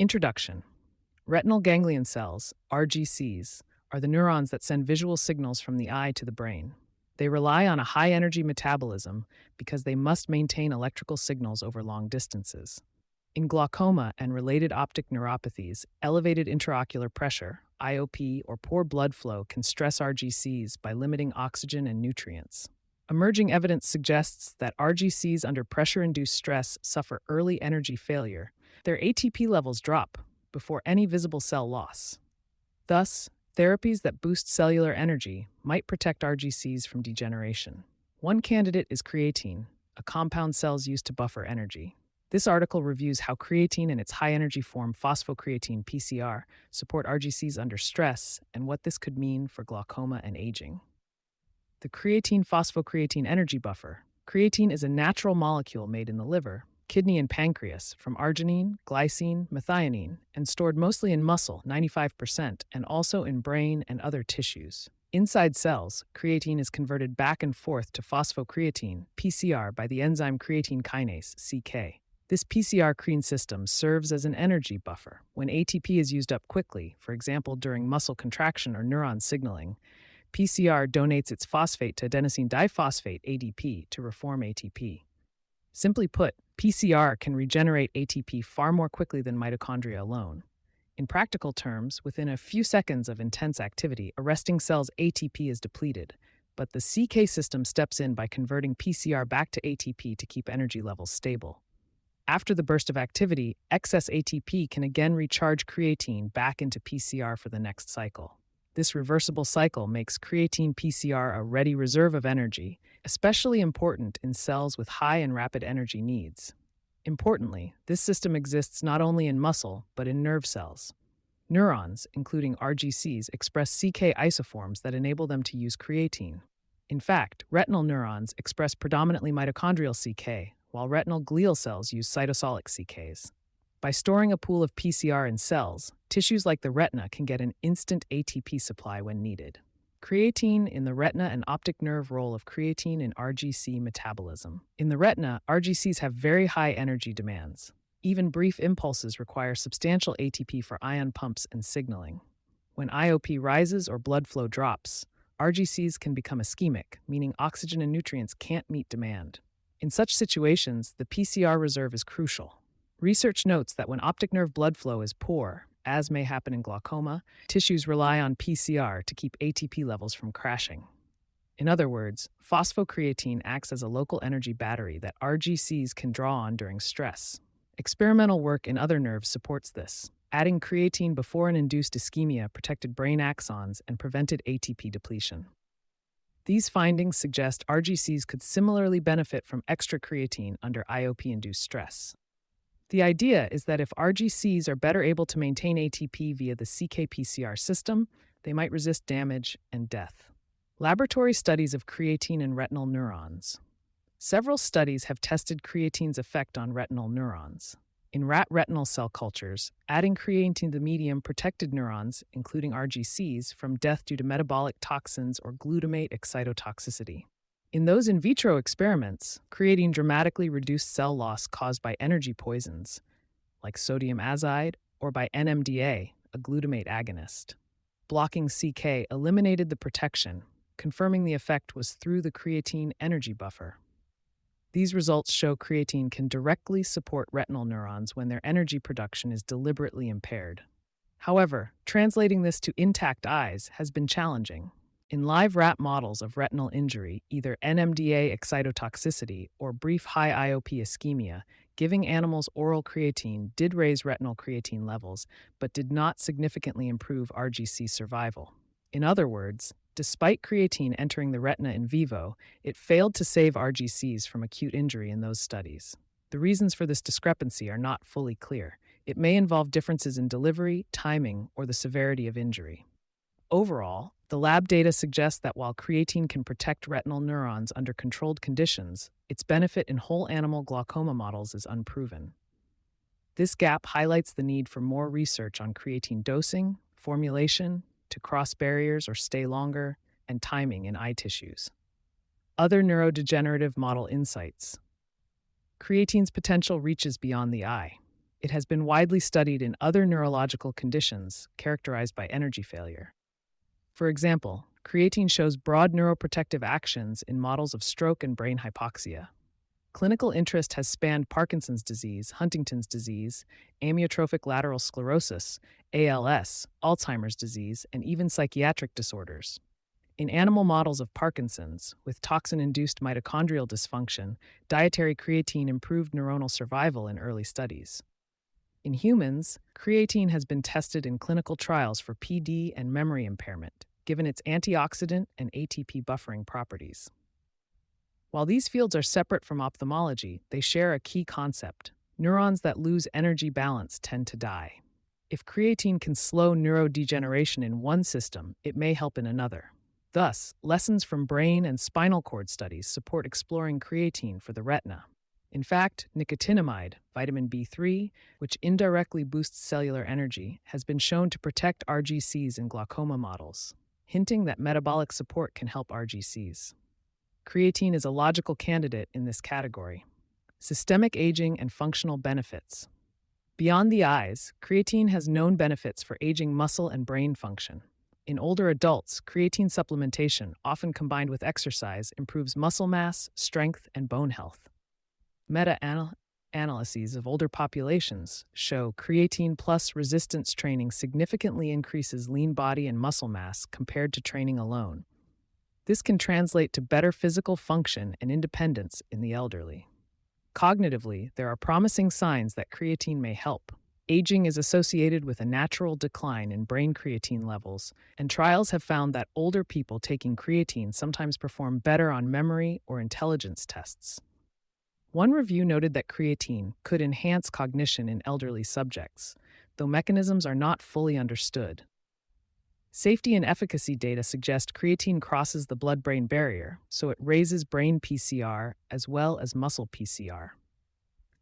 Introduction. Retinal ganglion cells, RGCs, are the neurons that send visual signals from the eye to the brain. They rely on a high energy metabolism because they must maintain electrical signals over long distances. In glaucoma and related optic neuropathies, elevated intraocular pressure, IOP, or poor blood flow can stress RGCs by limiting oxygen and nutrients. Emerging evidence suggests that RGCs under pressure-induced stress suffer early energy failure. Their ATP levels drop before any visible cell loss. Thus, therapies that boost cellular energy might protect RGCs from degeneration. One candidate is creatine, a compound cells use to buffer energy. This article reviews how creatine and its high-energy form phosphocreatine (PCR) support RGCs under stress and what this could mean for glaucoma and aging. The creatine-phosphocreatine energy buffer. Creatine is a natural molecule made in the liver, kidney, and pancreas from arginine, glycine, methionine, and stored mostly in muscle, 95%, and also in brain and other tissues. Inside cells, creatine is converted back and forth to phosphocreatine, PCR, by the enzyme creatine kinase, CK. This PCR-crene system serves as an energy buffer. When ATP is used up quickly, for example during muscle contraction or neuron signaling, PCR donates its phosphate to adenosine diphosphate, ADP, to reform ATP. Simply put, PCR can regenerate ATP far more quickly than mitochondria alone. In practical terms, within a few seconds of intense activity, a resting cell's ATP is depleted, but the CK system steps in by converting PCR back to ATP to keep energy levels stable. After the burst of activity, excess ATP can again recharge creatine back into PCR for the next cycle. This reversible cycle makes creatine PCR a ready reserve of energy, especially important in cells with high and rapid energy needs. Importantly, this system exists not only in muscle, but in nerve cells. Neurons, including RGCs, express CK isoforms that enable them to use creatine. In fact, retinal neurons express predominantly mitochondrial CK, while retinal glial cells use cytosolic CKs. By storing a pool of PCR in cells, tissues like the retina can get an instant ATP supply when needed. Creatine in the retina and optic nerve role of creatine in RGC metabolism. In the retina, RGCs have very high energy demands. Even brief impulses require substantial ATP for ion pumps and signaling. When IOP rises or blood flow drops, RGCs can become ischemic, meaning oxygen and nutrients can't meet demand. In such situations, the PCR reserve is crucial. Research notes that when optic nerve blood flow is poor, as may happen in glaucoma, tissues rely on PCR to keep ATP levels from crashing. In other words, phosphocreatine acts as a local energy battery that RGCs can draw on during stress. Experimental work in other nerves supports this. Adding creatine before an induced ischemia protected brain axons and prevented ATP depletion. These findings suggest RGCs could similarly benefit from extra creatine under IOP-induced stress. The idea is that if RGCs are better able to maintain ATP via the CK-PCR system, they might resist damage and death. Laboratory studies of creatine in retinal neurons. Several studies have tested creatine's effect on retinal neurons. In rat retinal cell cultures, adding creatine to the medium protected neurons, including RGCs, from death due to metabolic toxins or glutamate excitotoxicity. In those in vitro experiments, creatine dramatically reduced cell loss caused by energy poisons, like sodium azide, or by NMDA, a glutamate agonist. Blocking CK eliminated the protection, confirming the effect was through the creatine energy buffer. These results show creatine can directly support retinal neurons when their energy production is deliberately impaired. However, translating this to intact eyes has been challenging. In live rat models of retinal injury, either NMDA excitotoxicity or brief high IOP ischemia, giving animals oral creatine did raise retinal creatine levels, but did not significantly improve RGC survival. In other words, despite creatine entering the retina in vivo, it failed to save RGCs from acute injury in those studies. The reasons for this discrepancy are not fully clear. It may involve differences in delivery, timing, or the severity of injury. Overall, the lab data suggests that while creatine can protect retinal neurons under controlled conditions, its benefit in whole animal glaucoma models is unproven. This gap highlights the need for more research on creatine dosing, formulation, to cross barriers or stay longer, and timing in eye tissues. Other neurodegenerative model insights. Creatine's potential reaches beyond the eye. It has been widely studied in other neurological conditions characterized by energy failure. For example, creatine shows broad neuroprotective actions in models of stroke and brain hypoxia. Clinical interest has spanned Parkinson's disease, Huntington's disease, amyotrophic lateral sclerosis, ALS, Alzheimer's disease, and even psychiatric disorders. In animal models of Parkinson's, with toxin-induced mitochondrial dysfunction, dietary creatine improved neuronal survival in early studies. In humans, creatine has been tested in clinical trials for PD and memory impairment, given its antioxidant and ATP buffering properties. While these fields are separate from ophthalmology, they share a key concept. Neurons that lose energy balance tend to die. If creatine can slow neurodegeneration in one system, it may help in another. Thus, lessons from brain and spinal cord studies support exploring creatine for the retina. In fact, nicotinamide, vitamin B3, which indirectly boosts cellular energy, has been shown to protect RGCs in glaucoma models, hinting that metabolic support can help RGCs. Creatine is a logical candidate in this category. Systemic aging and functional benefits. Beyond the eyes, creatine has known benefits for aging muscle and brain function. In older adults, creatine supplementation, often combined with exercise, improves muscle mass, strength, and bone health. Meta-analyses of older populations show creatine plus resistance training significantly increases lean body and muscle mass compared to training alone. This can translate to better physical function and independence in the elderly. Cognitively, there are promising signs that creatine may help. Aging is associated with a natural decline in brain creatine levels, and trials have found that older people taking creatine sometimes perform better on memory or intelligence tests. One review noted that creatine could enhance cognition in elderly subjects, though mechanisms are not fully understood. Safety and efficacy data suggest creatine crosses the blood-brain barrier, so it raises brain PCR as well as muscle PCR.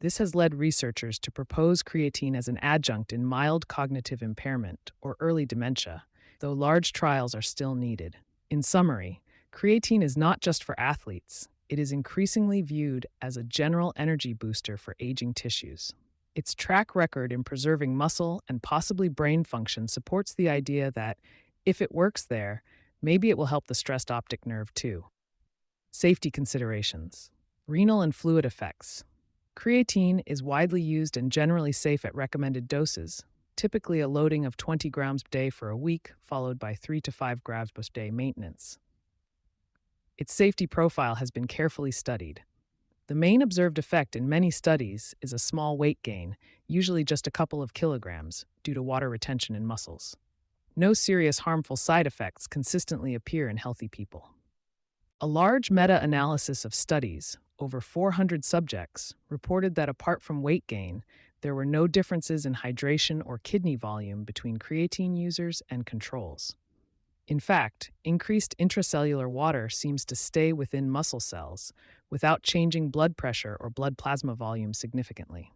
This has led researchers to propose creatine as an adjunct in mild cognitive impairment or early dementia, though large trials are still needed. In summary, creatine is not just for athletes. It is increasingly viewed as a general energy booster for aging tissues. Its track record in preserving muscle and possibly brain function supports the idea that, if it works there, maybe it will help the stressed optic nerve too. Safety considerations. Renal and fluid effects. Creatine is widely used and generally safe at recommended doses, typically a loading of 20 grams per day for a week, followed by 3 to 5 grams per day maintenance. Its safety profile has been carefully studied. The main observed effect in many studies is a small weight gain, usually just a couple of kilograms, due to water retention in muscles. No serious harmful side effects consistently appear in healthy people. A large meta-analysis of studies, over 400 subjects, reported that apart from weight gain, there were no differences in hydration or kidney volume between creatine users and controls. In fact, increased intracellular water seems to stay within muscle cells without changing blood pressure or blood plasma volume significantly.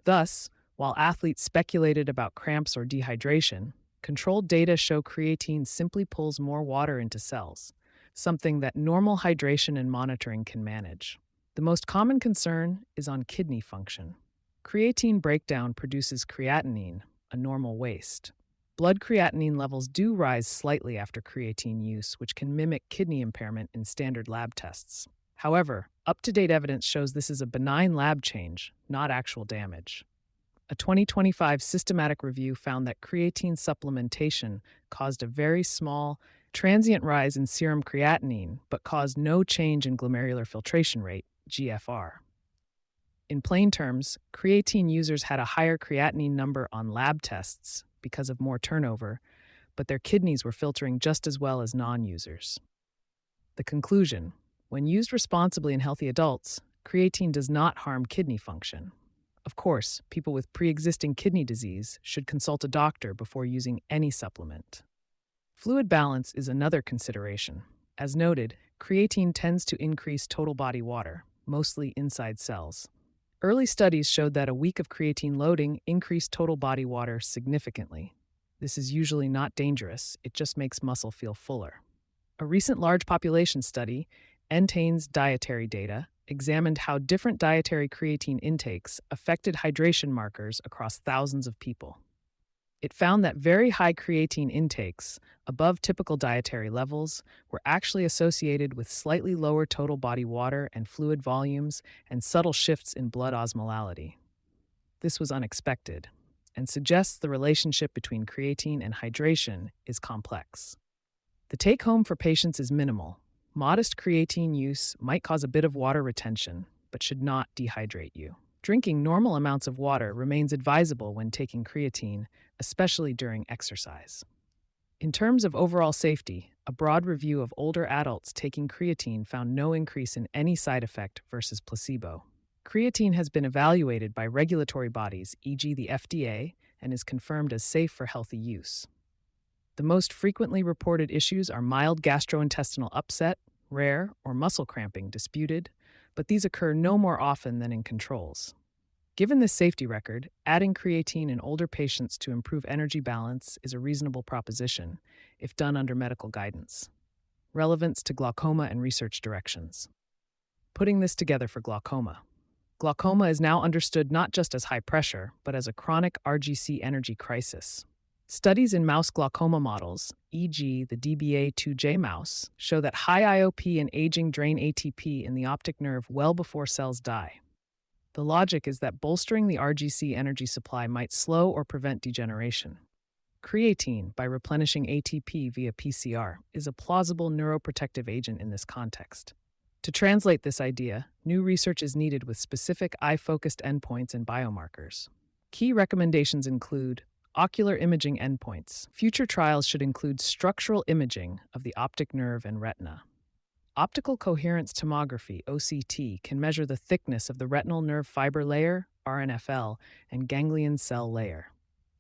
Thus, while athletes speculated about cramps or dehydration, controlled data show creatine simply pulls more water into cells, something that normal hydration and monitoring can manage. The most common concern is on kidney function. Creatine breakdown produces creatinine, a normal waste. Blood creatinine levels do rise slightly after creatine use, which can mimic kidney impairment in standard lab tests. However, up-to-date evidence shows this is a benign lab change, not actual damage. A 2025 systematic review found that creatine supplementation caused a very small, transient rise in serum creatinine, but caused no change in glomerular filtration rate, GFR. In plain terms, creatine users had a higher creatinine number on lab tests because of more turnover, but their kidneys were filtering just as well as non-users. The conclusion: when used responsibly in healthy adults, creatine does not harm kidney function. Of course, people with pre-existing kidney disease should consult a doctor before using any supplement. Fluid balance is another consideration. As noted, creatine tends to increase total body water, mostly inside cells. Early studies showed that a week of creatine loading increased total body water significantly. This is usually not dangerous, it just makes muscle feel fuller. A recent large population study, Entain's dietary data, examined how different dietary creatine intakes affected hydration markers across thousands of people. It found that very high creatine intakes, above typical dietary levels, were actually associated with slightly lower total body water and fluid volumes and subtle shifts in blood osmolality. This was unexpected and suggests the relationship between creatine and hydration is complex. The take home for patients is minimal. Modest creatine use might cause a bit of water retention, but should not dehydrate you. Drinking normal amounts of water remains advisable when taking creatine, especially during exercise. In terms of overall safety, a broad review of older adults taking creatine found no increase in any side effect versus placebo. Creatine has been evaluated by regulatory bodies, e.g., the FDA, and is confirmed as safe for healthy use. The most frequently reported issues are mild gastrointestinal upset, rare, or muscle cramping disputed, but these occur no more often than in controls. Given this safety record, adding creatine in older patients to improve energy balance is a reasonable proposition, if done under medical guidance. Relevance to glaucoma and research directions. Putting this together for glaucoma. Glaucoma is now understood not just as high pressure, but as a chronic RGC energy crisis. Studies in mouse glaucoma models, e.g., the DBA2J mouse, show that high IOP and aging drain ATP in the optic nerve well before cells die. The logic is that bolstering the RGC energy supply might slow or prevent degeneration. Creatine, by replenishing ATP via PCR, is a plausible neuroprotective agent in this context. To translate this idea, new research is needed with specific eye-focused endpoints and biomarkers. Key recommendations include ocular imaging endpoints. Future trials should include structural imaging of the optic nerve and retina. Optical coherence tomography, OCT, can measure the thickness of the retinal nerve fiber layer, RNFL, and ganglion cell layer.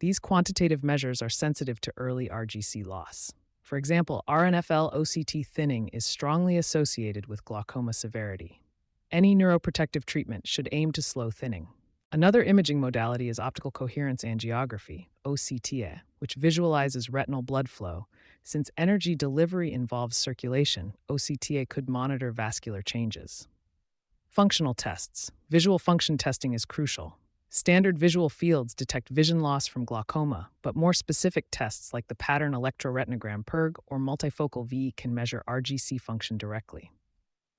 These quantitative measures are sensitive to early RGC loss. For example, RNFL OCT thinning is strongly associated with glaucoma severity. Any neuroprotective treatment should aim to slow thinning. Another imaging modality is optical coherence angiography, OCTA, which visualizes retinal blood flow. Since energy delivery involves circulation, OCTA could monitor vascular changes. Functional tests. Visual function testing is crucial. Standard visual fields detect vision loss from glaucoma, but more specific tests like the pattern electroretinogram PERG or multifocal V can measure RGC function directly.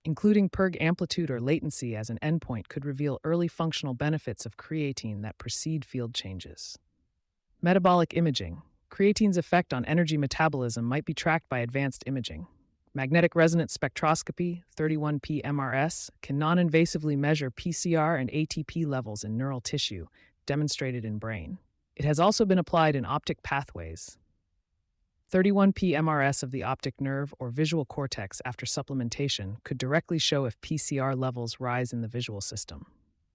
Including PERG amplitude or latency as an endpoint could reveal early functional benefits of creatine that precede field changes. Metabolic imaging. Creatine's effect on energy metabolism might be tracked by advanced imaging. Magnetic resonance spectroscopy, 31P MRS, can non-invasively measure PCR and ATP levels in neural tissue, demonstrated in brain. It has also been applied in optic pathways. 31P MRS of the optic nerve or visual cortex after supplementation could directly show if PCR levels rise in the visual system.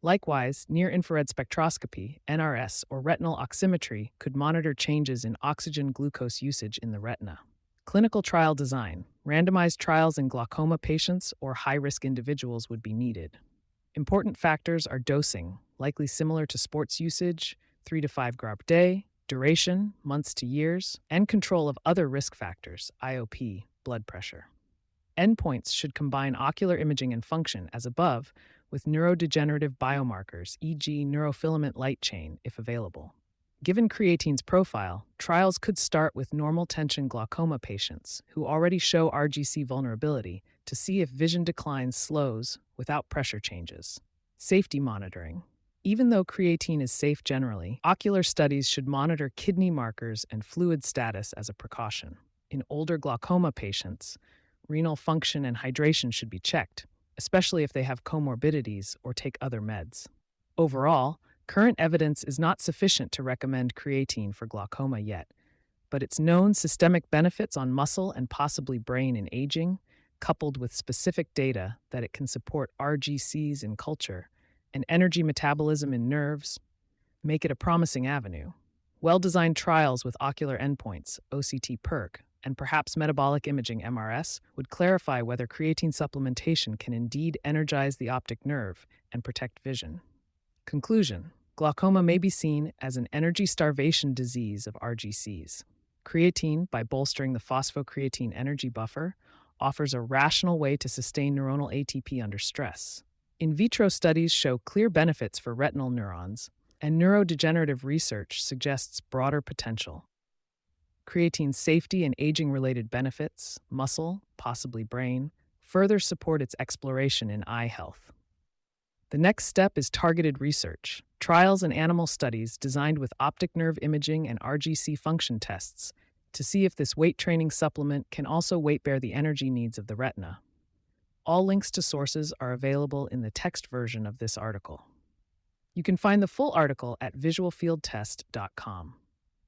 Likewise, near-infrared spectroscopy, NRS, or retinal oximetry could monitor changes in oxygen-glucose usage in the retina. Clinical trial design. Randomized trials in glaucoma patients or high-risk individuals would be needed. Important factors are dosing, likely similar to sports usage, 3 to 5 grams per day, duration, months to years, and control of other risk factors, IOP, blood pressure. Endpoints should combine ocular imaging and function, as above, with neurodegenerative biomarkers, e.g., neurofilament light chain, if available. Given creatine's profile, trials could start with normal tension glaucoma patients who already show RGC vulnerability to see if vision decline slows without pressure changes. Safety monitoring. Even though creatine is safe generally, ocular studies should monitor kidney markers and fluid status as a precaution. In older glaucoma patients, renal function and hydration should be checked, especially if they have comorbidities or take other meds. Overall, current evidence is not sufficient to recommend creatine for glaucoma yet, but its known systemic benefits on muscle and possibly brain in aging, coupled with specific data that it can support RGCs in culture and energy metabolism in nerves, make it a promising avenue. Well-designed trials with ocular endpoints, OCT PERC, and perhaps metabolic imaging MRS would clarify whether creatine supplementation can indeed energize the optic nerve and protect vision. Conclusion: glaucoma may be seen as an energy starvation disease of RGCs. Creatine, by bolstering the phosphocreatine energy buffer, offers a rational way to sustain neuronal ATP under stress. In vitro studies show clear benefits for retinal neurons, and neurodegenerative research suggests broader potential. Creatine's safety and aging related benefits, muscle, possibly brain, further support its exploration in eye health. The next step is targeted research, trials and animal studies designed with optic nerve imaging and RGC function tests to see if this weight training supplement can also weight bear the energy needs of the retina. All links to sources are available in the text version of this article. You can find the full article at visualfieldtest.com.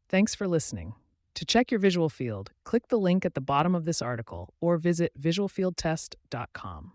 Thanks for listening. To check your visual field, click the link at the bottom of this article or visit visualfieldtest.com.